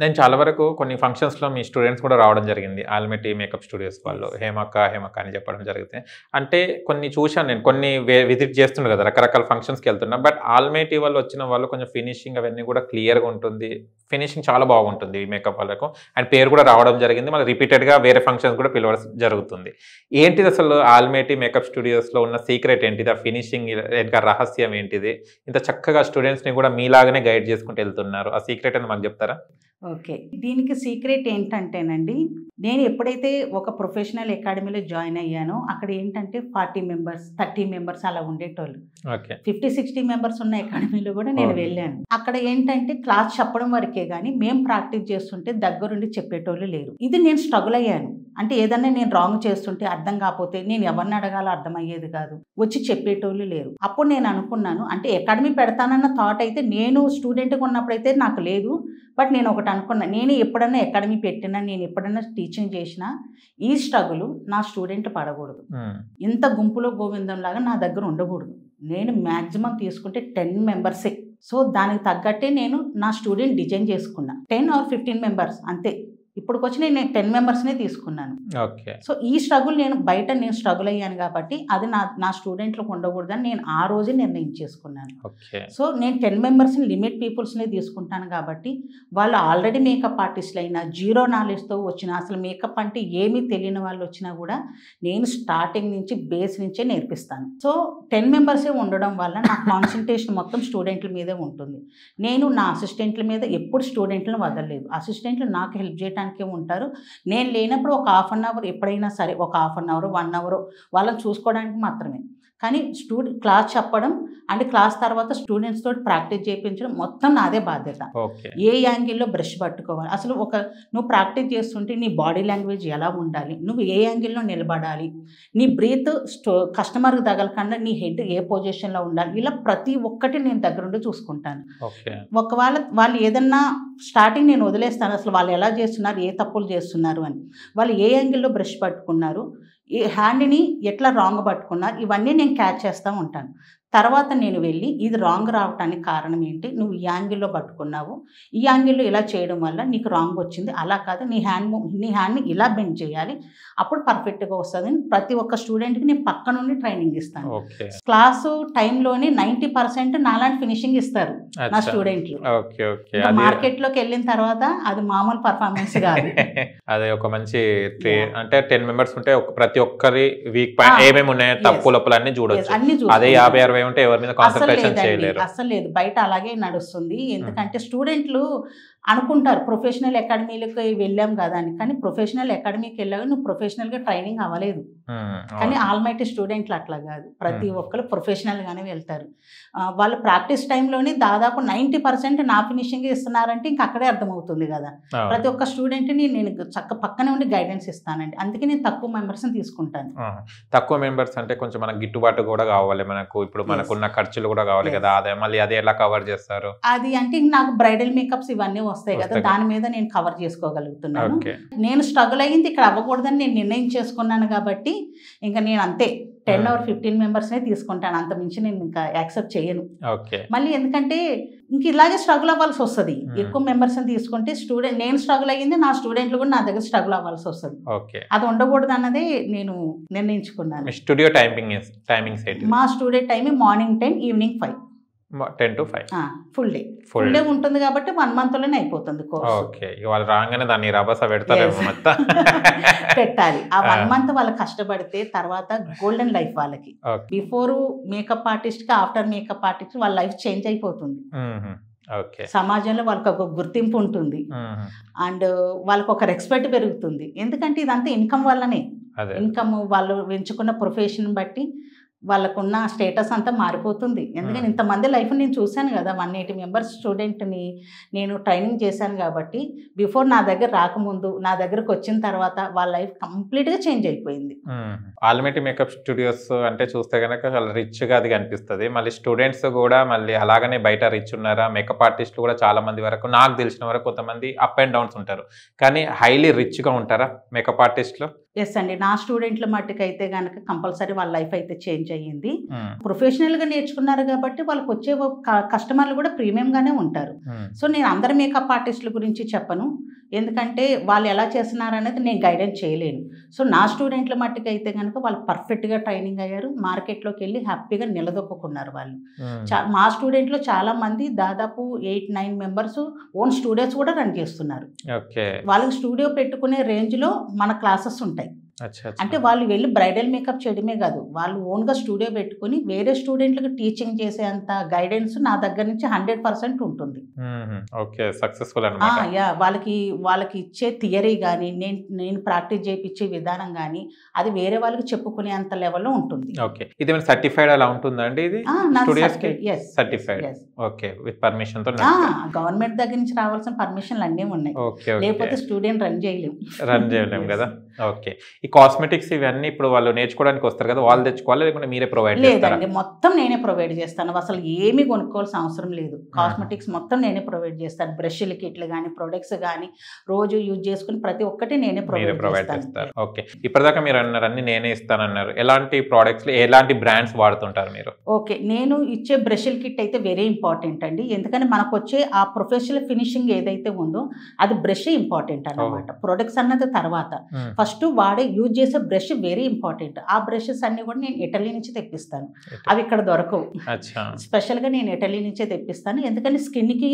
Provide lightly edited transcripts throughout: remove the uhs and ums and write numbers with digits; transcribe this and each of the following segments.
నేను చాలా వరకు కొన్ని ఫంక్షన్స్‌లో మీ స్టూడెంట్స్ కూడా రావడం జరిగింది. ఆల్మెటీ మేకప్ స్టూడియోస్ వాళ్ళు యెస్. హేమక్క అని చెప్పడం జరిగితే. అంటే కొన్ని చూశాను నేను. కొన్ని విజిట్ చేస్తుండు కదా! రకరకాల ఫంక్షన్స్‌కెళ్తున్నా. బట్ ఆల్మెటీ వాళ్ళు వచ్చిన వాళ్ళు కొంచెం ఫినిషింగ్ అవన్నీ కూడా క్లియర్‌గా ఉంటుంది. ఫినిషింగ్ చాలా బాగుంటుంది ఈ మేకప్ వాళ్ళకు. అండ్ పేరు కూడా రావడం జరిగింది. మళ్ళీ రిపీటెడ్‌గా వేరే ఫంక్షన్స్ కూడా పిలవడం జరుగుతుంది. ఏంటిది అసలు ఆల్మెటీ మేకప్ స్టూడియోస్‌లో ఉన్న సీక్రెట్ ఏంటిది? ఆ ఫినిషింగ్ వెనక రహస్యం ఏంటిది? ఇంత చక్కగా స్టూడెంట్స్‌ని కూడా మీలాగానే గైడ్ చేసుకుంటూ వెళ్తున్నారు. ఆ సీక్రెట్ ఏందో మాకు చెప్తారా? ఓకే. దీనికి సీక్రెట్ ఏంటంటేనండి, నేను ఎప్పుడైతే ఒక ప్రొఫెషనల్ అకాడమీలో జాయిన్ అయ్యానో, అక్కడ ఏంటంటే 40 మెంబర్స్, 30 మెంబర్స్ అలా ఉండేటోళ్ళు. ఓకే. 50, 60 మెంబర్స్ ఉన్న అకాడమీలో కూడా నేను అవును. వెళ్ళాను. అక్కడ ఏంటంటే క్లాస్ చెప్పడం వరకే గానీ, మేము ప్రాక్టీస్ చేస్తుంటే దగ్గరుండి చెప్పేటోళ్ళు లేరు. ఇది నేను స్ట్రగుల్ అయ్యాను. అంటే ఏదన్నా నేను రాంగ్ చేస్తుంటే అర్థం కాకపోతే నేను ఎవరిని అడగాలో అర్థమయ్యేది కాదు. వచ్చి చెప్పేటోళ్ళు లేరు. అప్పుడు నేను అనుకున్నాను, అంటే అకాడమీ పెడతానన్న థాట్ అయితే నేను స్టూడెంట్‌గా ఉన్నప్పుడైతే నాకు లేదు. బట్ నేను ఒకటి అనుకున్నా, నేను ఎప్పుడన్నా అకాడమీ పెట్టినా, నేను ఎప్పుడన్నా టీచింగ్ చేసినా ఈ స్ట్రగుల్ నా స్టూడెంట్ పడకూడదు. ఇంత గుంపులో గోవిందంలాగా నా దగ్గర ఉండకూడదు. నేను మ్యాక్సిమం తీసుకుంటే 10 మెంబర్సే. సో దానికి తగ్గట్టే నేను నా స్టూడెంట్ డిజైన్ చేసుకున్నా. 10 ఆర్ 15 మెంబర్స్ అంతే. ఇప్పటికొచ్చి నేను 10 మెంబర్స్‌నే తీసుకున్నాను. ఓకే. సో ఈ స్ట్రగుల్ నేను స్ట్రగుల్ అయ్యాను కాబట్టి అది నా స్టూడెంట్‌లకు ఉండకూడదని నేను ఆ రోజే నిర్ణయించేసుకున్నాను. ఓకే. సో నేను 10 మెంబర్స్‌ని లిమిట్ పీపుల్స్‌నే తీసుకుంటాను కాబట్టి వాళ్ళు ఆల్రెడీ మేకప్ ఆర్టిస్టులైనా, జీరో నాలెడ్జ్‌తో వచ్చిన, అసలు మేకప్ అంటే ఏమీ తెలియని వాళ్ళు వచ్చినా కూడా నేను స్టార్టింగ్ నుంచి బేస్ నుంచే నేర్పిస్తాను. సో 10 మెంబర్సే ఉండడం వల్ల నా కాన్సంట్రేషన్ మొత్తం స్టూడెంట్ల మీదే ఉంటుంది. నేను నా అసిస్టెంట్ల మీద ఎప్పుడు స్టూడెంట్లను వదలలేదు. అసిస్టెంట్లు నాకు హెల్ప్ చేయడానికే ఉంటారు. నేను లేనప్పుడు ఒక హాఫ్ అన్ అవర్ ఎప్పుడైనా సరే, ఒక హాఫ్ అన్ అవర్, 1 అవర్ వాళ్ళని చూసుకోవడానికి మాత్రమే. కానీ క్లాస్ చెప్పడం అండ్ క్లాస్ తర్వాత స్టూడెంట్స్ తోటి ప్రాక్టీస్ చేయించడం మొత్తం నాదే బాధ్యత. ఓకే. ఏ యాంగిల్లో బ్రష్ పట్టుకోవాలి, అసలు నువ్వు ప్రాక్టీస్ చేస్తుంటే నీ బాడీ లాంగ్వేజ్ ఎలా ఉండాలి, నువ్వు ఏ యాంగిల్లో నిలబడాలి, నీ బ్రీత్ కస్టమర్కి తగలకుండా నీ హెడ్ ఏ పొజిషన్లో ఉండాలి, ఇలా ప్రతి ఒక్కటి నేను దగ్గరుండి చూసుకుంటాను. ఓకే. ఒకవేళ వాళ్ళు ఏదన్నా స్టార్టింగ్ నేను వదిలేస్తాను, అసలు వాళ్ళు ఎలా చేస్తున్నారు, ఏ తప్పులు చేస్తున్నారు అని. వాళ్ళు ఏ యాంగిల్లో బ్రష్ పట్టుకున్నారు, ఈ హ్యాండ్ని ఎట్లా రాంగ్ పట్టుకున్నారు, ఇవన్నీ నేను క్యాచ్ చేస్తూ ఉంటాను. తర్వాత నేను వెళ్ళి ఇది రాంగ్ రావడానికి కారణం ఏంటి, నువ్వు ఈ యాంగిల్లో పట్టుకున్నావు, ఈ యాంగిల్లో ఇలా చేయడం వల్ల నీకు రాంగ్ వచ్చింది, అలా కాదు, నీ హ్యాండ్ని ఇలా బెండ్ చేయాలి, అప్పుడు పర్ఫెక్ట్గా వస్తుంది. ప్రతి ఒక్క స్టూడెంట్కి నేను పక్క నుండి ట్రైనింగ్ ఇస్తాను. ఓకే. క్లాసు టైంలోనే 90% నాలాంటి ఫినిషింగ్ ఇస్తారు నా అచ్చా. స్టూడెంట్లు. ఓకే. ఓకే. ఇంకా అది మార్కెట్లోకి వెళ్ళిన తర్వాత అది మామూలు పర్ఫార్మెన్స్ కాదు. అదే ఒక మంచి Yeah. అంటే 10 మెంబర్స్ ఉంటే ప్రతి ఒక్కరి వీక్ పాయింట్ ఏమేమి ఉన్నాయో తప్పులు అన్ని చూడొచ్చు. అన్నీ అదే చూసుకుంటాను. 50-60 ఉంటే ఎవరి మీద అసలు కాన్సన్ట్రేషన్ లేదండి, చేయలేరు. అసలు లేదు. బయట అలాగే నడుస్తుంది. ఎందుకంటే స్టూడెంట్లు అనుకుంటారు ప్రొఫెషనల్ అకాడమీలకు వెళ్ళాం కదా అని. కానీ ప్రొఫెషనల్ అకాడమీకి వెళ్ళావు, నువ్వు ప్రొఫెషనల్గా ట్రైనింగ్ అవ్వలేదు. కానీ ఆల్మైటీ స్టూడెంట్లు అట్లా కాదు, ప్రతి ఒక్కరు ప్రొఫెషనల్గానే వెళ్తారు. వాళ్ళు ప్రాక్టీస్ టైంలోనే దాదాపు 90% నా ఫినిషింగ్ ఇస్తున్నారంటే ఇంక అక్కడే అర్థమవుతుంది కదా. ప్రతి ఒక్క స్టూడెంట్ని నేను పక్కనే ఉండి గైడెన్స్ ఇస్తానండి. అందుకే నేను తక్కువ మెంబర్స్ని తీసుకుంటాను. తక్కువ మెంబర్స్ అంటే కొంచెం మనకు గిట్టుబాటు కూడా కావాలి, మనకు ఇప్పుడు మనకున్న ఖర్చులు కూడా కావాలి కదా. అదే మళ్ళీ అదే ఎలా కవర్ చేస్తారు? అది అంటే నాకు బ్రైడల్ మేకప్స్ ఇవన్నీ వస్తాయి కదా, దాని మీద నేను కవర్ చేసుకోగలుగుతున్నాను. నేను స్ట్రగుల్ అయ్యింది ఇక్కడ అవ్వకూడదని నేను నిర్ణయించేసుకున్నాను కాబట్టి ఇంకా నేను అంతే 10 or 15 మెంబర్స్నే తీసుకుంటాను. అంత మించి నేను ఇంకా యాక్సెప్ట్ చేయను. మళ్ళీ ఎందుకంటే ఇంక ఇలాగే స్ట్రగుల్ అవ్వాల్సి వస్తుంది. ఎక్కువ మెంబర్స్ని తీసుకుంటే నేను స్ట్రగుల్ అయ్యింది, నా స్టూడెంట్లు కూడా నా దగ్గర స్ట్రగుల్ అవ్వాల్సి వస్తుంది. అది ఉండకూడదు అన్నదే నేను నిర్ణయించుకున్నాను. స్టూడియో టైమింగ్స్ మా studio timing morning 10, evening 5. 10 to 5 full day ఉంటుంది కాబట్టి 1 monthలోనే అయిపోతుంది కోర్స్. ఓకే. వాళ్ళు రాగానే దాన్ని రభస పెడతారేమో మొత్తం. పెట్టాలి. ఆ 1 month వాళ్ళు కష్టపడితే తర్వాత గోల్డెన్ లైఫ్ వాళ్ళకి. బిఫోర్ మేకప్ ఆర్టిస్ట్ కి ఆఫ్టర్ మేకప్ ఆర్టిస్ట్ వాళ్ళ లైఫ్ చేంజ్ అయిపోతుంది. సమాజంలో వాళ్ళకి ఒక గుర్తింపు ఉంటుంది అండ్ వాళ్ళకి ఒక రెస్పెక్ట్ పెరుగుతుంది. ఎందుకంటే ఇదంతా ఇన్కమ్ వల్లనే. ఇన్కమ్ వాళ్ళు ఎంచుకున్న ప్రొఫెషన్ బట్టి వాళ్ళకున్న స్టేటస్ అంతా మారిపోతుంది. ఎందుకంటే ఇంతమంది లైఫ్ నేను చూశాను కదా, 180 మెంబర్స్ స్టూడెంట్ని నేను ట్రైనింగ్ చేశాను కాబట్టి బిఫోర్ నా దగ్గర రాకముందు నా దగ్గరకు వచ్చిన తర్వాత వాళ్ళ లైఫ్ కంప్లీట్గా చేంజ్ అయిపోయింది. ఆల్మెటీ మేకప్ స్టూడియోస్ అంటే చూస్తే కనుక చాలా రిచ్గా అది కనిపిస్తుంది. మళ్ళీ స్టూడెంట్స్ కూడా మళ్ళీ అలాగనే బయట రిచ్ ఉన్నారా, మేకప్ ఆర్టిస్టులు కూడా చాలా మంది వరకు నాకు తెలిసిన వరకు కొంతమంది అప్ అండ్ డౌన్స్ ఉంటారు, కానీ హైలీ రిచ్గా ఉంటారా మేకప్ ఆర్టిస్టులు? ఎస్ అండి. నా స్టూడెంట్ల మట్టుకైతే గనక కంపల్సరీ వాళ్ళ లైఫ్ అయితే చేంజ్ అయ్యింది. ప్రొఫెషనల్‌గా నేర్చుకున్నారు కాబట్టి వాళ్ళకొచ్చే కస్టమర్లు కూడా ప్రీమియంగానే ఉంటారు. సో, నేను అందరి మేకప్ ఆర్టిస్టుల గురించి చెప్పను. ఎందుకంటే వాళ్ళు ఎలా చేస్తున్నారనేది నేను గైడెన్స్ చేయలేను. సో, నా స్టూడెంట్ల మట్టుకైతే గనక వాళ్ళు పర్ఫెక్ట్‌గా ట్రైనింగ్ అయ్యారు. మార్కెట్‌లోకి వెళ్ళి హ్యాపీగా నిలదొక్కున్నారు వాళ్ళు. మా స్టూడెంట్‌లో చాలామంది దాదాపు 8, 9 మెంబర్స్ ఓన్ స్టూడియోస్ కూడా రన్ చేస్తున్నారు. ఓకే. వాళ్ళకి స్టూడియో పెట్టుకునే రేంజ్‌లో మన క్లాసెస్ ఉంటాయి. అంటే వాళ్ళు వెళ్ళి బ్రైడల్ మేకప్ చేయడమే కాదు, వాళ్ళు ఓన్గా స్టూడియో పెట్టుకుని వేరే స్టూడెంట్లకు టీచింగ్ చేసేంత గైడెన్స్ నా దగ్గర నుంచి 100% ఉంటుంది. ఓకే, సక్సెస్ఫుల్ అన్నమాట. వాళ్ళకి ఇచ్చే థియరీ కానీ నేను ప్రాక్టీస్ చేయించే విధానం కానీ అది వేరే వాళ్ళకి చెప్పుకునే అంత లెవెల్లో ఉంటుంది. ఓకే, ఇది సర్టిఫైడ్ అలా ఉంటుందా అండి? ఇది స్టూడియోస్కి సర్టిఫైడ్. ఓకే, విత్ పర్మిషన్ తో గవర్నమెంట్ దగ్గర నుంచి రావాల్సిన పర్మిషన్లు అన్నీ ఉన్నాయి. లేకపోతే స్టూడెంట్ రన్ చేయలేము కదా. ఓకే, ఈ కాస్మెటిక్స్ ఇవన్నీ ఇప్పుడు వాళ్ళు నేర్చుకోవడానికి వస్తారు కదా, వాళ్ళు తెచ్చుకోవాలి లేకుంటే మీరే ప్రొవైడ్ చేస్తారా? లేదండి, మొత్తం నేనే ప్రొవైడ్ చేస్తాను. అసలు ఏమీ కొనుక్కోవాల్సిన అవసరం లేదు. కాస్మెటిక్స్ మొత్తం నేనే ప్రొవైడ్ చేస్తాను. బ్రష్లు, కిట్లు కానీ ప్రొడక్ట్స్ కానీ రోజు యూజ్ చేసుకుని ప్రతి ఒక్కటి నేనే ప్రొవైడ్ చేస్తాను. ఓకే, ఇప్పటిదాకా మీరు అన్నారు అన్ని నేనే ఇస్తానన్నారు. ఎలాంటి ప్రోడక్ట్స్, ఎలాంటి బ్రాండ్స్ వాడుతుంటారు మీరు? ఓకే, నేను ఇచ్చే బ్రష్ల కిట్ అయితే వెరీ ఇంపార్టెంట్ అండి. ఎందుకంటే మనకు వచ్చే ఆ ప్రొఫెషనల్ ఫినిషింగ్ ఏదైతే ఉందో అది బ్రష్ ఇంపార్టెంట్ అన్నమాట. ప్రొడక్ట్స్ అన్నది తర్వాత. ఫస్ట్ యూజ్ చేసే బ్రష్ వెరీ ఇంపార్టెంట్. ఆ బ్రషెస్ అన్ని కూడా నేను ఇటలీ నుంచి తెప్పిస్తాను. అవి ఇక్కడ దొరకవు. స్పెషల్గా నేను ఇటలీ నుంచే తెప్పిస్తాను. ఎందుకంటే స్కిన్కి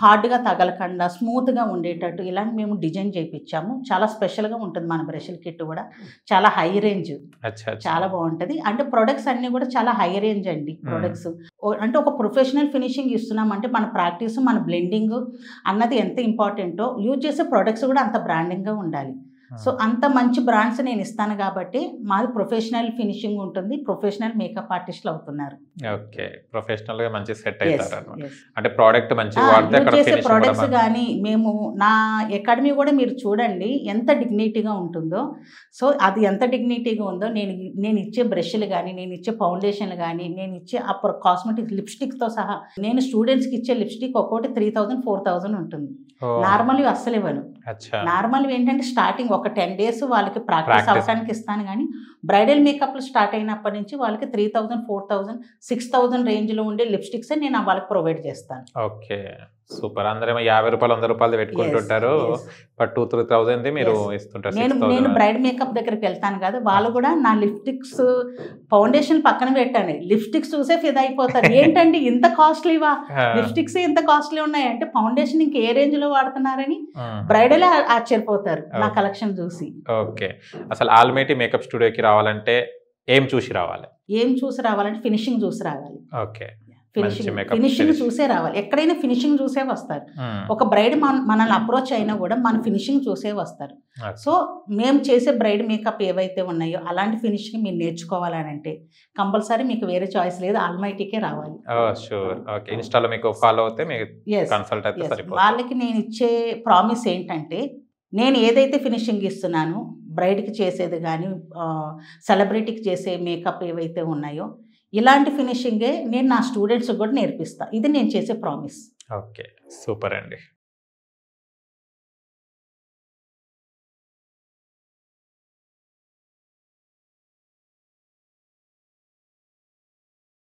హార్డ్గా తగలకుండా స్మూత్గా ఉండేటట్టు ఇలాంటి మేము డిజైన్ చేయించాము. చాలా స్పెషల్గా ఉంటుంది మన బ్రష్ల కిట్ కూడా. చాలా హై రేంజ్, చాలా బాగుంటుంది. అంటే ప్రొడక్ట్స్ అన్ని కూడా చాలా హై రేంజ్ అండి. ప్రొడక్ట్స్ అంటే ఒక ప్రొఫెషనల్ ఫినిషింగ్ ఇస్తున్నాం అంటే మన ప్రాక్టీస్, మన బ్లెండింగ్ అన్నది ఎంత ఇంపార్టెంటో యూజ్ చేసే ప్రొడక్ట్స్ కూడా అంత బ్రాండింగ్గా ఉండాలి. సో అంత మంచి బ్రాండ్స్ నేను ఇస్తాను కాబట్టి మాది ప్రొఫెషనల్ ఫినిషింగ్ ఉంటుంది. ప్రొఫెషనల్ మేకప్ ఆర్టిస్టులు అవుతున్నారు. ఓకే, ప్రొఫెషనల్ గా మంచి సెట్ అవుతారు. అంటే ప్రోడక్ట్ మంచి వాడితే అక్కడ చేసే ప్రొడక్ట్స్ కానీ మేము నా అకాడమీ కూడా మీరు చూడండి ఎంత డిగ్నిటీగా ఉంటుందో. సో అది ఎంత డిగ్నిటీగా ఉందో నేను ఇచ్చే బ్రష్లు కానీ, నేను ఇచ్చే ఫౌండేషన్లు కానీ, నేను ఇచ్చే ఆ కాస్మెటిక్ లిప్స్టిక్తో సహా. నేను స్టూడెంట్స్కి ఇచ్చే లిప్స్టిక్ ఒక్కోటి 3000, 4000 ఉంటుంది. నార్మల్ అస్సలు ఇవ్వను. నార్మల్ ఏంటంటే స్టార్టింగ్ ఒక 10 days వాళ్ళకి ప్రాక్టీస్ అవడానికి ఇస్తాను. కానీ బ్రైడల్ మేకప్లు స్టార్ట్ అయినప్పటి నుంచి వాళ్ళకి 3000, 4000, 6000 రేంజ్లో ఉండే లిప్స్టిక్స్ నేను వాళ్ళకి ప్రొవైడ్ చేస్తాను. Okay, super. అందరేమో 50 రూపాయలు 100 రూపాయలు పెట్టుకుంటుంటారు. బట్ 2-3,000 మీరు ఇస్తుంటారు. నేను బ్రైడ్ మేకప్ దగ్గరికి వెళ్తాను కదా, వాళ్ళు కూడా నా లిప్స్టిక్స్ ఫౌండేషన్ పక్కన పెట్టాను. లిప్స్టిక్స్ చూసే ఫిదా అయిపోతారు. ఏంటండి ఇంత కాస్ట్లీవా, లిప్స్టిక్స్ ఇంత కాస్ట్లీ ఉన్నాయి అంటే ఫౌండేషన్ ఇంక ఏ రేంజ్ లో వాడుతున్నారని బ్రైడల్ ఆశ్చర్యపోతారు నా కలెక్షన్ చూసి. ఓకే, అసలు ఆల్మైటీ మేకప్ స్టూడియోకి రావాలంటే ఏం చూసి రావాలంటే ఫినిషింగ్ చూసి రావాలి. ఓకే, ఫినిషింగ్ చూసే రావాలి. ఎక్కడైనా ఫినిషింగ్ చూసే వస్తారు. ఒక బ్రైడ్ మనల్ని అప్రోచ్ అయినా కూడా మన ఫినిషింగ్ చూసే వస్తారు. సో మేము చేసే బ్రైడ్ మేకప్ ఏవైతే ఉన్నాయో అలాంటి ఫినిషింగ్ మీరు నేర్చుకోవాలని అంటే కంపల్సరీ మీకు వేరే చాయిస్ లేదు, ఆల్మైటీకే రావాలి. ఇన్స్టాలో మీకు ఫాలో అవుతే కన్సల్ట్ అయితే సరిపోతుంది. వాళ్ళకి నేను ఇచ్చే ప్రామిస్ ఏంటంటే నేను ఏదైతే ఫినిషింగ్ ఇస్తున్నానో బ్రైడ్కి చేసేది కానీ సెలబ్రిటీకి చేసే మేకప్ ఏవైతే ఉన్నాయో ఇలాంటి ఫినిషింగే నేను నా స్టూడెంట్స్కి కూడా నేర్పిస్తాను. ఇది నేను చేసే ప్రామిస్. ఓకే, సూపర్ అండి.